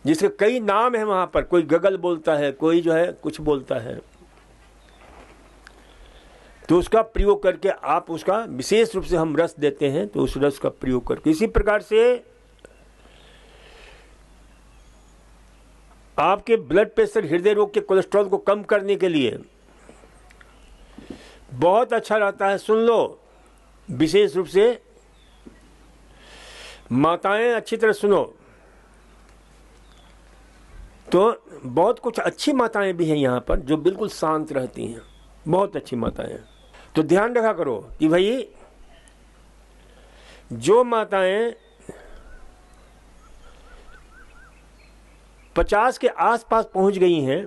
जिसके कई नाम है वहाँ पर, कोई गगल बोलता है, कोई जो है कुछ बोलता है, तो उसका प्रयोग करके आप उसका विशेष रूप से हम रस देते हैं, तो उस रस का प्रयोग करके इसी प्रकार से आपके ब्लड प्रेशर, हृदय रोग के, कोलेस्ट्रॉल को कम करने के लिए बहुत अच्छा रहता है। सुन लो, विशेष रूप से माताएं अच्छी तरह सुनो, तो बहुत कुछ अच्छी माताएं भी हैं यहाँ पर जो बिल्कुल शांत रहती हैं, बहुत अच्छी माताएं। तो ध्यान रखा करो कि भाई जो माताएं 50 के आसपास पहुंच गई हैं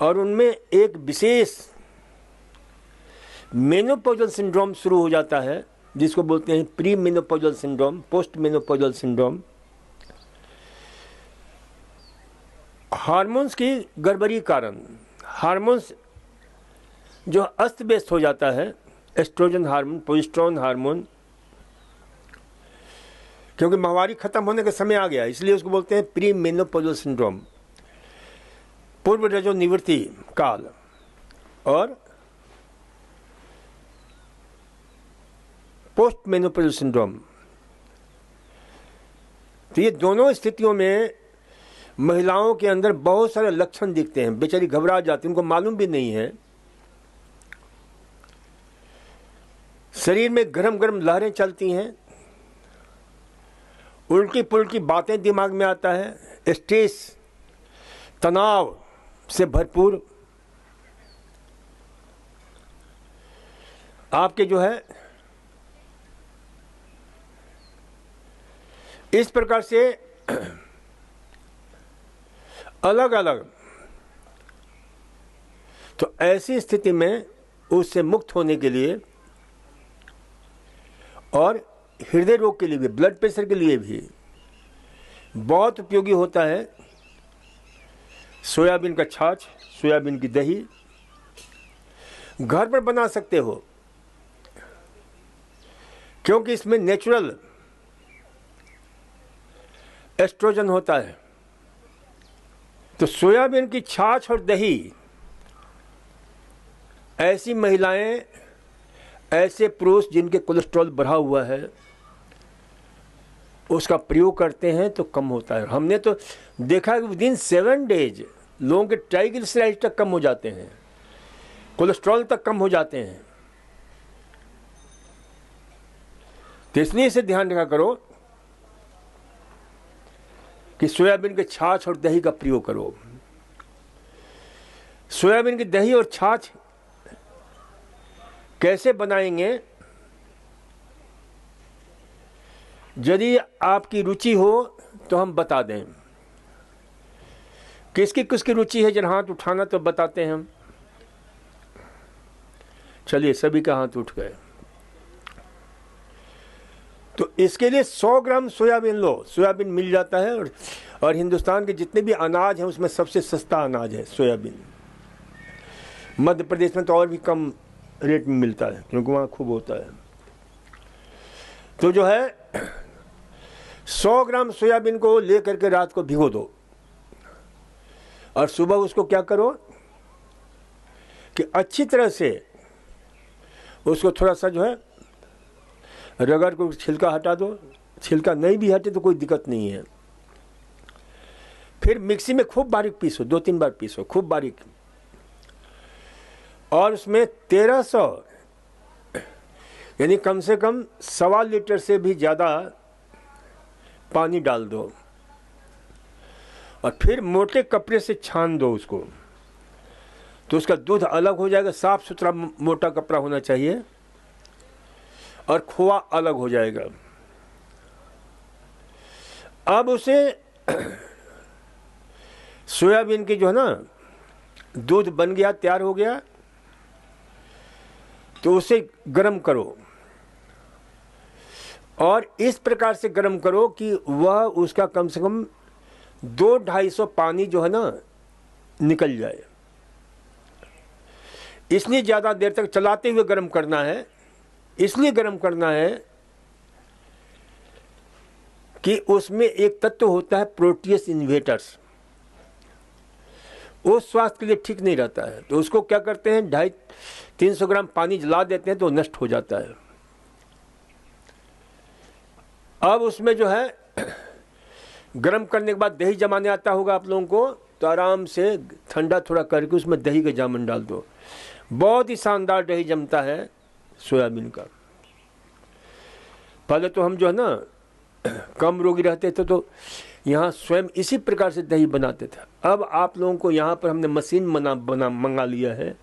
और उनमें एक विशेष मेनोपॉजल सिंड्रोम शुरू हो जाता है, जिसको बोलते हैं pre menopausal syndrome, post menopausal syndrome, hormones की गड़बड़ी कारण हार्मोन्स जो अस्त व्यस्त हो जाता है, एस्ट्रोजन हार्मोन, प्रोजेस्टेरोन हार्मोन, क्योंकि माहवारी खत्म होने का समय आ गया, इसलिए उसको बोलते हैं प्री मेनोपॉजल सिंड्रोम, पूर्व रजो निवृत्ति काल, और पोस्ट मेनोपॉजल सिंड्रोम। तो ये दोनों स्थितियों में महिलाओं के अंदर बहुत सारे लक्षण दिखते हैं, बेचारी घबरा जाती, उनको मालूम भी नहीं है, शरीर में गरम गरम लहरें चलती हैं, उल्टी पुल्टी बातें दिमाग में आता है, स्ट्रेस, तनाव से भरपूर आपके जो है इस प्रकार से अलग अलग। तो ऐसी स्थिति में उससे मुक्त होने के लिए और हृदय रोग के लिए भी, ब्लड प्रेशर के लिए भी बहुत उपयोगी होता है सोयाबीन का छाछ, सोयाबीन की दही। घर पर बना सकते हो क्योंकि इसमें नेचुरल एस्ट्रोजन होता है। तो सोयाबीन की छाछ और दही, ऐसी महिलाएं, ऐसे पुरुष जिनके कोलेस्ट्रॉल बढ़ा हुआ है, उसका प्रयोग करते हैं तो कम होता है। हमने तो देखा है कि विदिन 7 डेज लोगों के ट्राइग्लिसराइड तक कम हो जाते हैं, कोलेस्ट्रॉल तक कम हो जाते हैं। तो इसलिए इसे ध्यान रखा करो कि सोयाबीन के छाछ और दही का प्रयोग करो। सोयाबीन की दही और छाछ कैसे बनाएंगे, यदि आपकी रुचि हो तो हम बता दें। किसकी किसकी रुचि है, जरा हाथ उठाना तो बताते हैं हम। चलिए, सभी का हाथ उठ गए। तो इसके लिए 100 ग्राम सोयाबीन लो, सोयाबीन मिल जाता है, और हिंदुस्तान के जितने भी अनाज हैं उसमें सबसे सस्ता अनाज है सोयाबीन। मध्य प्रदेश में तो और भी कम रेट में मिलता है क्योंकि वहाँ खूब होता है। तो जो है 100 ग्राम सोयाबीन को लेकर के रात को भिगो दो, और सुबह उसको क्या करो कि अच्छी तरह से उसको थोड़ा सा जो है रगड़ को छिलका हटा दो। छिलका नहीं भी हटे तो कोई दिक्कत नहीं है। फिर मिक्सी में खूब बारीक पीसो, 2-3 बार पीसो खूब बारीक, और उसमें 1300 यानी कम से कम 1.25 लीटर से भी ज़्यादा पानी डाल दो, और फिर मोटे कपड़े से छान दो उसको। तो उसका दूध अलग हो जाएगा, साफ सुथरा मोटा कपड़ा होना चाहिए, और खोआ अलग हो जाएगा। अब उसे सोयाबीन की जो है ना, दूध बन गया, तैयार हो गया, तो उसे गर्म करो, और इस प्रकार से गर्म करो कि वह उसका कम से कम 200-250 पानी जो है ना निकल जाए। इसलिए ज़्यादा देर तक चलाते हुए गर्म करना है। इसलिए गर्म करना है कि उसमें एक तत्व होता है प्रोटियस इन्वेटर्स, वो स्वास्थ्य के लिए ठीक नहीं रहता है। तो उसको क्या करते हैं, 250-300 ग्राम पानी जला देते हैं तो नष्ट हो जाता है। अब उसमें जो है गर्म करने के बाद दही जमाने आता होगा आप लोगों को, तो आराम से ठंडा थोड़ा करके उसमें दही का जामुन डाल दो, बहुत ही शानदार दही जमता है सोयाबीन का। पहले तो हम जो है ना कम रोगी रहते थे तो यहाँ स्वयं इसी प्रकार से दही बनाते थे। अब आप लोगों को यहाँ पर हमने मशीन मंगा लिया है,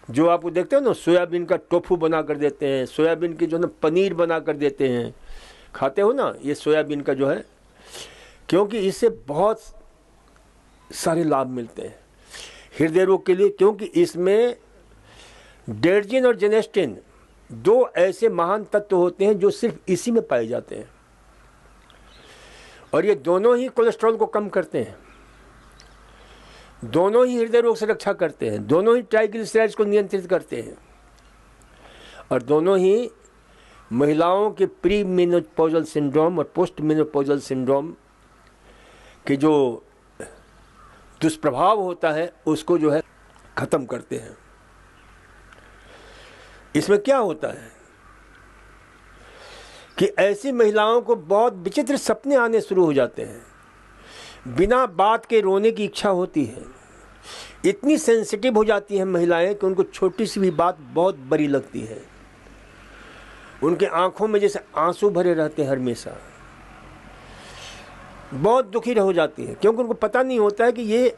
जो आपको देखते हो ना, सोयाबीन का टोफू बना कर देते हैं, सोयाबीन की जो है ना पनीर बना कर देते हैं, खाते हो ना ये सोयाबीन का जो है, क्योंकि इससे बहुत सारे लाभ मिलते हैं हृदय रोग के लिए, क्योंकि इसमें डेर्जिन और जेनेस्टिन 2 ऐसे महान तत्व होते हैं जो सिर्फ इसी में पाए जाते हैं, और ये दोनों ही कोलेस्ट्रॉल को कम करते हैं, दोनों ही हृदय रोग से रक्षा करते हैं, दोनों ही ट्राइग्लिसराइड्स को नियंत्रित करते हैं, और दोनों ही महिलाओं के प्री मेनोपॉजल सिंड्रोम और पोस्ट मेनोपॉजल सिंड्रोम के जो दुष्प्रभाव होता है उसको जो है खत्म करते हैं। इसमें क्या होता है कि ऐसी महिलाओं को बहुत विचित्र सपने आने शुरू हो जाते हैं, बिना बात के रोने की इच्छा होती है, इतनी सेंसिटिव हो जाती हैं महिलाएं कि उनको छोटी सी भी बात बहुत बड़ी लगती है, उनके आंखों में जैसे आंसू भरे रहते हैं हमेशा, बहुत दुखी हो जाती है, क्योंकि उनको पता नहीं होता है कि ये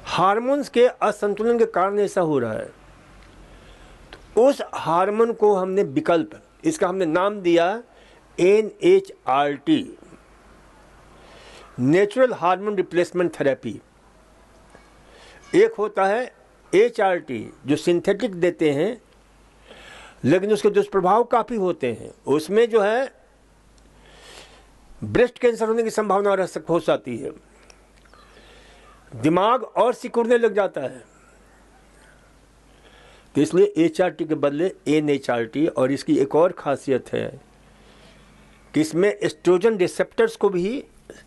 हार्मोन्स के असंतुलन के कारण ऐसा हो रहा है। तो उस हार्मोन को हमने विकल्प, इसका हमने नाम दिया NHRT, natural hormone replacement therapy. एक होता है HRT जो सिंथेटिक देते हैं, लेकिन उसके दुष्प्रभाव काफ़ी होते हैं। उसमें जो है ब्रेस्ट कैंसर होने की संभावना हो सकती है, दिमाग और सिकुड़ने लग जाता है। तो इसलिए HRT के बदले NHRT, और इसकी एक और खासियत है कि इसमें एस्ट्रोजन रिसेप्टर्स को भी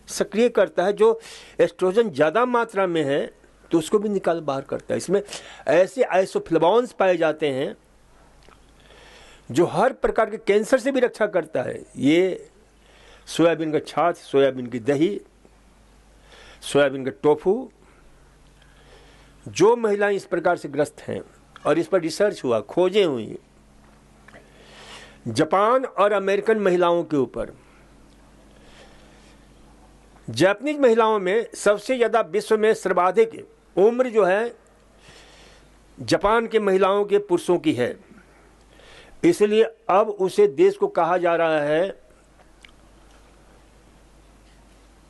सक्रिय करता है, जो एस्ट्रोजन ज़्यादा मात्रा में है तो उसको भी निकाल बाहर करता है। इसमें ऐसे आइसोफ्लेवोन्स पाए जाते हैं जो हर प्रकार के कैंसर से भी रक्षा करता है। ये सोयाबीन का छाछ, सोयाबीन की दही, सोयाबीन का टोफू, जो महिलाएं इस प्रकार से ग्रस्त हैं, और इस पर रिसर्च हुआ, खोजें हुई जापान और अमेरिकन महिलाओं के ऊपर। जापानीज महिलाओं में सबसे ज़्यादा विश्व में सर्वाधिक उम्र जो है जापान के महिलाओं के पुरुषों की है, इसलिए अब उसे देश को कहा जा रहा है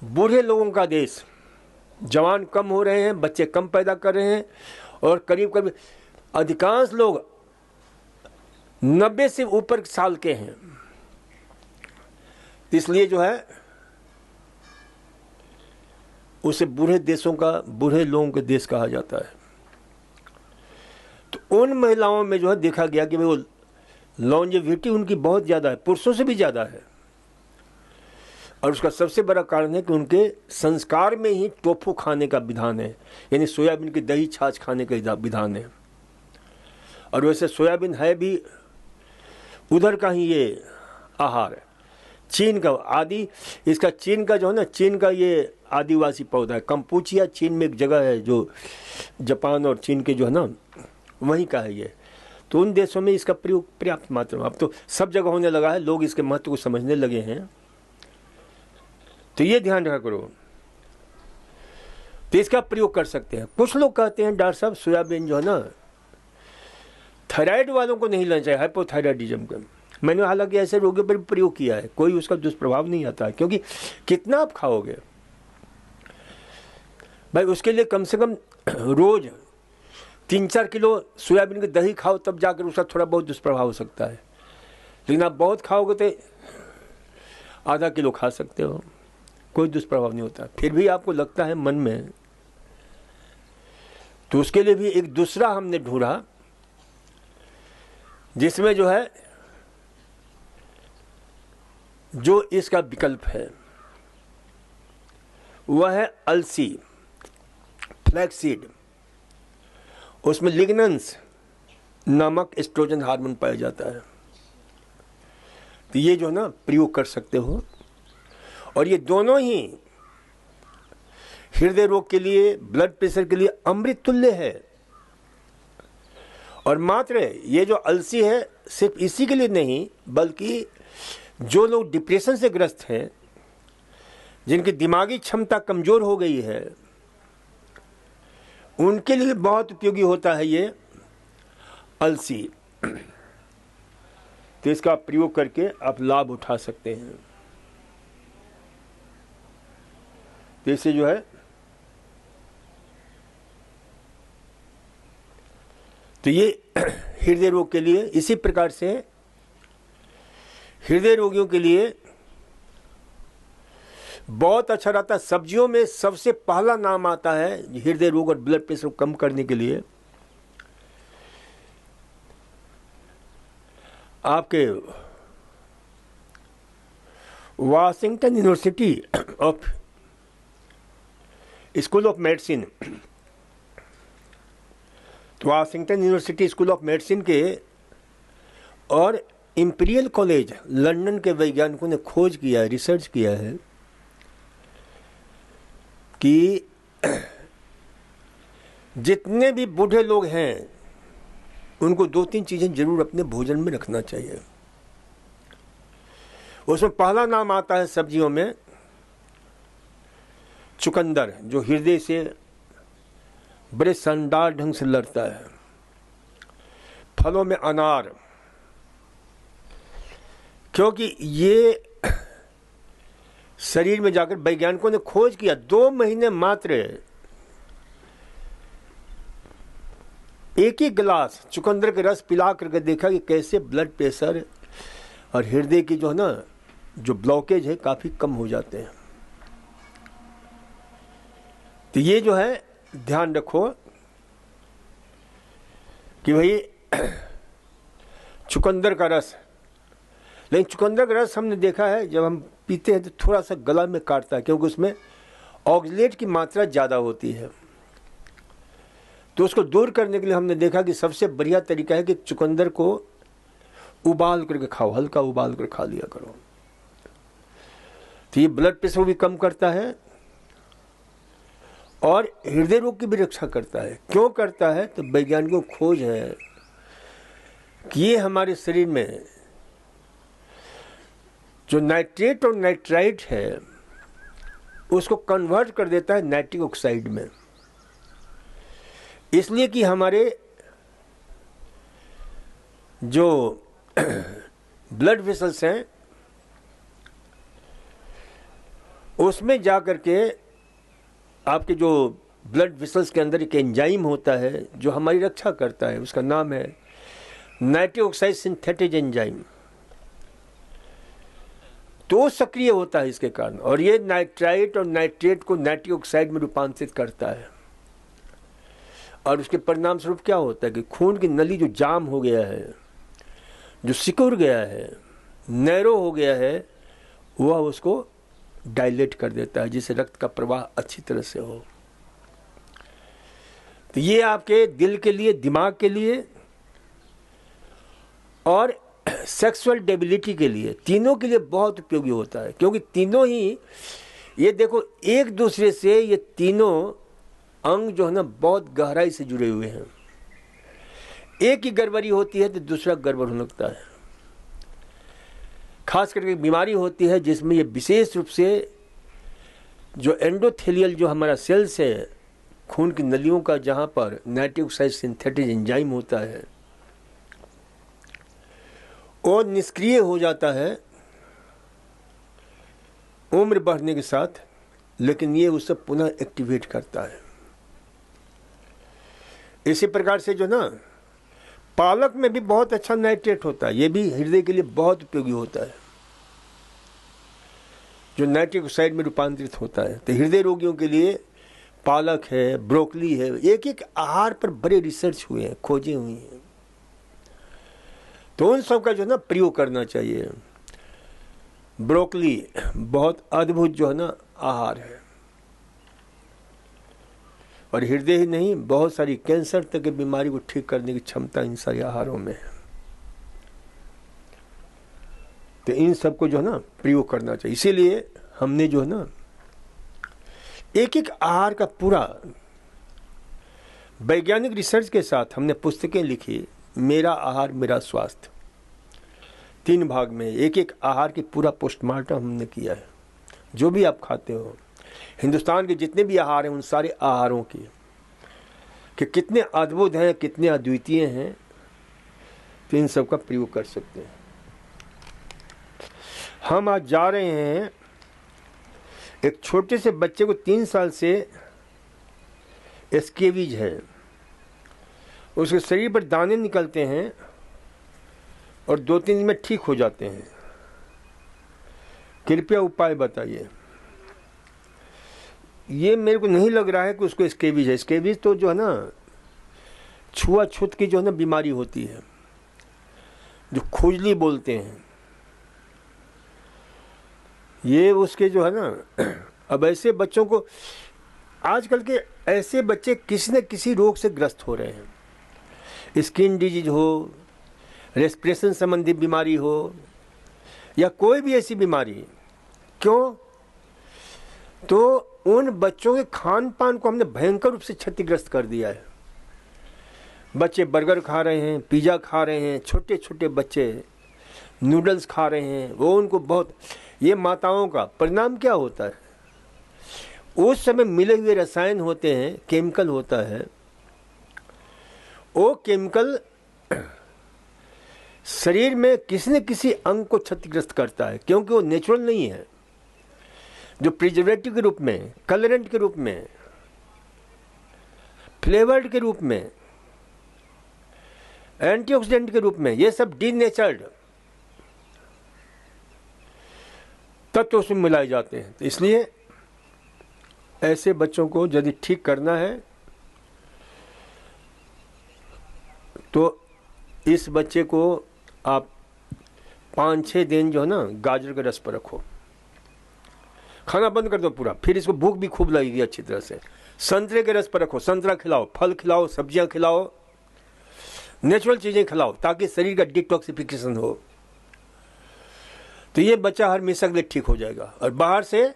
बूढ़े लोगों का देश। जवान कम हो रहे हैं, बच्चे कम पैदा कर रहे हैं, और करीब करीब अधिकांश लोग 90 से ऊपर साल के हैं। इसलिए जो है उसे बूढ़े देशों का, बूढ़े लोगों का देश कहा जाता है। तो उन महिलाओं में जो है देखा गया कि वो लॉन्जेविटी उनकी बहुत ज़्यादा है, पुरुषों से भी ज़्यादा है, और उसका सबसे बड़ा कारण है कि उनके संस्कार में ही टोफू खाने का विधान है, यानी सोयाबीन की दही छाछ खाने का विधान है। और वैसे सोयाबीन है भी उधर का ही ये आहार है, चीन का आदि, इसका चीन का जो है ना, चीन का ये आदिवासी पौधा है। कंपूचिया चीन में एक जगह है जो जापान और चीन के जो है ना वहीं का है ये। तो उन देशों में इसका प्रयोग पर्याप्त मात्रा में, अब तो सब जगह होने लगा है, लोग इसके महत्व को समझने लगे हैं। तो ये ध्यान रखा करो, तो इसका प्रयोग कर सकते हैं। कुछ लोग कहते हैं डॉक्टर साहब सोयाबीन जो है ना थायराइड वालों को नहीं लेना चाहिए, हाइपोथायराइडिज्म का। मैंने हालांकि ऐसे रोगियों पर प्रयोग किया है, कोई उसका दुष्प्रभाव नहीं आता है, क्योंकि कितना आप खाओगे भाई, उसके लिए कम से कम रोज 3-4 किलो सोयाबीन की दही खाओ, तब जाकर उसका थोड़ा बहुत दुष्प्रभाव हो सकता है। लेकिन आप बहुत खाओगे तो आधा किलो खा सकते हो, कोई दुष्प्रभाव नहीं होता। फिर भी आपको लगता है मन में, तो उसके लिए भी एक दूसरा हमने ढूंढा जिसमें जो है जो इसका विकल्प है वह है अलसी, फ्लैक्सीड। उसमें लिग्नेंस नामक एस्ट्रोजन हार्मोन पाया जाता है। तो ये जो है ना प्रयोग कर सकते हो। और ये दोनों ही हृदय रोग के लिए, ब्लड प्रेशर के लिए अमृत तुल्य है। और मात्र ये जो अलसी है सिर्फ इसी के लिए नहीं, बल्कि जो लोग डिप्रेशन से ग्रस्त हैं, जिनकी दिमागी क्षमता कमजोर हो गई है, उनके लिए बहुत उपयोगी होता है ये अलसी। तो इसका प्रयोग करके आप लाभ उठा सकते हैं। तो इससे जो है, तो ये हृदय रोग के लिए, इसी प्रकार से हृदय रोगियों के लिए बहुत अच्छा रहता है। सब्जियों में सबसे पहला नाम आता है हृदय रोग और ब्लड प्रेशर को कम करने के लिए आपके Washington university of school of medicine, तो Washington university school of medicine के और इंपीरियल कॉलेज लंदन के वैज्ञानिकों ने खोज किया है, रिसर्च किया है कि जितने भी बूढ़े लोग हैं उनको 2-3 चीजें जरूर अपने भोजन में रखना चाहिए। उसमें पहला नाम आता है सब्जियों में चुकंदर, जो हृदय से बड़े शानदार ढंग से लड़ता है। फलों में अनार, क्योंकि ये शरीर में जाकर वैज्ञानिकों ने खोज किया, 2 महीने मात्र एक ही गिलास चुकंदर के रस पिला करके देखा कि कैसे ब्लड प्रेशर और हृदय की जो है ना जो ब्लॉकेज है काफी कम हो जाते हैं। तो ये जो है ध्यान रखो कि भाई चुकंदर का रस, लेकिन चुकंदर का रस हमने देखा है जब हम पीते हैं तो थोड़ा सा गला में काटता है, क्योंकि उसमें ऑक्सलेट की मात्रा ज़्यादा होती है। तो उसको दूर करने के लिए हमने देखा कि सबसे बढ़िया तरीका है कि चुकंदर को उबाल करके खाओ, हल्का उबाल कर खा लिया करो। तो ये ब्लड प्रेशर भी कम करता है और हृदय रोग की भी रक्षा करता है। क्यों करता है? तो वैज्ञानिकों को खोज है कि ये हमारे शरीर में जो नाइट्रेट और नाइट्राइट है उसको कन्वर्ट कर देता है नाइट्रिक ऑक्साइड में, इसलिए कि हमारे जो ब्लड वेसल्स हैं उसमें जाकर के आपके जो ब्लड वेसल्स के अंदर एक एंजाइम होता है जो हमारी रक्षा करता है, उसका नाम है नाइट्रिक ऑक्साइड सिंथेटिक एंजाइम। तो सक्रिय होता है इसके कारण, और ये नाइट्राइट और नाइट्रेट को नाइट्रिक ऑक्साइड में रूपांतरित करता है। और उसके परिणाम स्वरूप क्या होता है कि खून की नली जो जाम हो गया है, जो सिकुड़ गया है, नैरो हो गया है, वह उसको डायलेट कर देता है, जिससे रक्त का प्रवाह अच्छी तरह से हो। तो ये आपके दिल के लिए, दिमाग के लिए और सेक्सुअल डेबिलिटी के लिए, तीनों के लिए बहुत उपयोगी होता है। क्योंकि तीनों ही, ये देखो एक दूसरे से ये तीनों अंग जो है ना बहुत गहराई से जुड़े हुए हैं। एक ही गड़बड़ी होती है तो दूसरा गड़बड़ होने लगता है। खास करके बीमारी होती है जिसमें ये विशेष रूप से जो एंडोथेलियल जो हमारा सेल्स है खून की नलियों का, जहाँ पर नाइट्रिक ऑक्साइड सिंथेटिक एंजाइम होता है, वो निष्क्रिय हो जाता है उम्र बढ़ने के साथ, लेकिन ये उसे पुनः एक्टिवेट करता है। इसी प्रकार से जो ना पालक में भी बहुत अच्छा नाइट्रेट होता है, ये भी हृदय के लिए बहुत उपयोगी होता है, जो नाइट्रिक ऑक्साइड में रूपांतरित होता है। तो हृदय रोगियों के लिए पालक है, ब्रोकली है, एक एक आहार पर बड़े रिसर्च हुए हैं, खोजें हुई हैं। तो उन सब का जो ना प्रयोग करना चाहिए। ब्रोकली बहुत अद्भुत जो है ना आहार है, और हृदय ही नहीं बहुत सारी कैंसर तक की बीमारी को ठीक करने की क्षमता इन सारे आहारों में है। तो इन सबको जो है ना प्रयोग करना चाहिए। इसीलिए हमने जो है ना एक एक आहार का पूरा वैज्ञानिक रिसर्च के साथ हमने पुस्तकें लिखी, मेरा आहार मेरा स्वास्थ्य, 3 भाग में एक एक आहार की पूरा पोस्टमार्टम हमने किया है। जो भी आप खाते हो, हिंदुस्तान के जितने भी आहार हैं उन सारे आहारों की कि कितने अद्भुत हैं, कितने अद्वितीय हैं, तो इन सब का प्रयोग कर सकते हैं। हम आज जा रहे हैं, एक छोटे से बच्चे को 3 साल से स्केवीज है, उसके शरीर पर दाने निकलते हैं और 2-3 दिन में ठीक हो जाते हैं। कृपया उपाय बताइए। ये मेरे को नहीं लग रहा है कि उसको स्केवीज है। स्केवीज तो जो है ना छुआछूत की जो है ना बीमारी होती है, जो खुजली बोलते हैं, ये उसके जो है ना अब ऐसे बच्चों को, आजकल के ऐसे बच्चे किसी न किसी रोग से ग्रस्त हो रहे हैं। स्किन डिजीज हो, रेस्पिरेशन संबंधी बीमारी हो, या कोई भी ऐसी बीमारी। क्यों? तो उन बच्चों के खान पान को हमने भयंकर रूप से क्षतिग्रस्त कर दिया है। बच्चे बर्गर खा रहे हैं, पिज़्ज़ा खा रहे हैं, छोटे छोटे बच्चे नूडल्स खा रहे हैं, वो उनको बहुत, ये माताओं का परिणाम क्या होता है? उस समय मिले हुए रसायन होते हैं, केमिकल होता है, वो केमिकल शरीर में किसी न किसी अंग को क्षतिग्रस्त करता है, क्योंकि वो नेचुरल नहीं है। जो प्रिजर्वेटिव के रूप में, कलरेंट के रूप में, फ्लेवर्ड के रूप में, एंटीऑक्सीडेंट के रूप में, ये सब डीनेचर्ड तत्व उसमें मिलाए जाते हैं। तो इसलिए ऐसे बच्चों को यदि ठीक करना है तो इस बच्चे को आप 5-6 दिन जो है ना गाजर के रस पर रखो, खाना बंद कर दो पूरा, फिर इसको भूख भी खूब लगेगी अच्छी तरह से। संतरे के रस पर रखो, संतरा खिलाओ, फल खिलाओ, सब्जियां खिलाओ, नेचुरल चीजें खिलाओ, ताकि शरीर का डिटॉक्सिफिकेशन हो। तो ये बच्चा हर हमेशा के लिए ठीक हो जाएगा। और बाहर से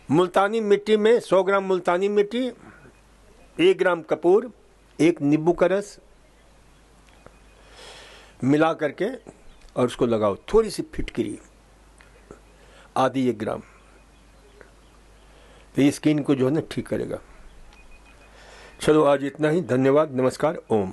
मुल्तानी मिट्टी में 100 ग्राम मुल्तानी मिट्टी, 1 ग्राम कपूर, 1 नींबू का रस मिला करके और उसको लगाओ, थोड़ी सी फिटकरी, आधी 1 ग्राम, तो ये स्किन को जो है ना ठीक करेगा। चलो आज इतना ही, धन्यवाद, नमस्कार, ओम।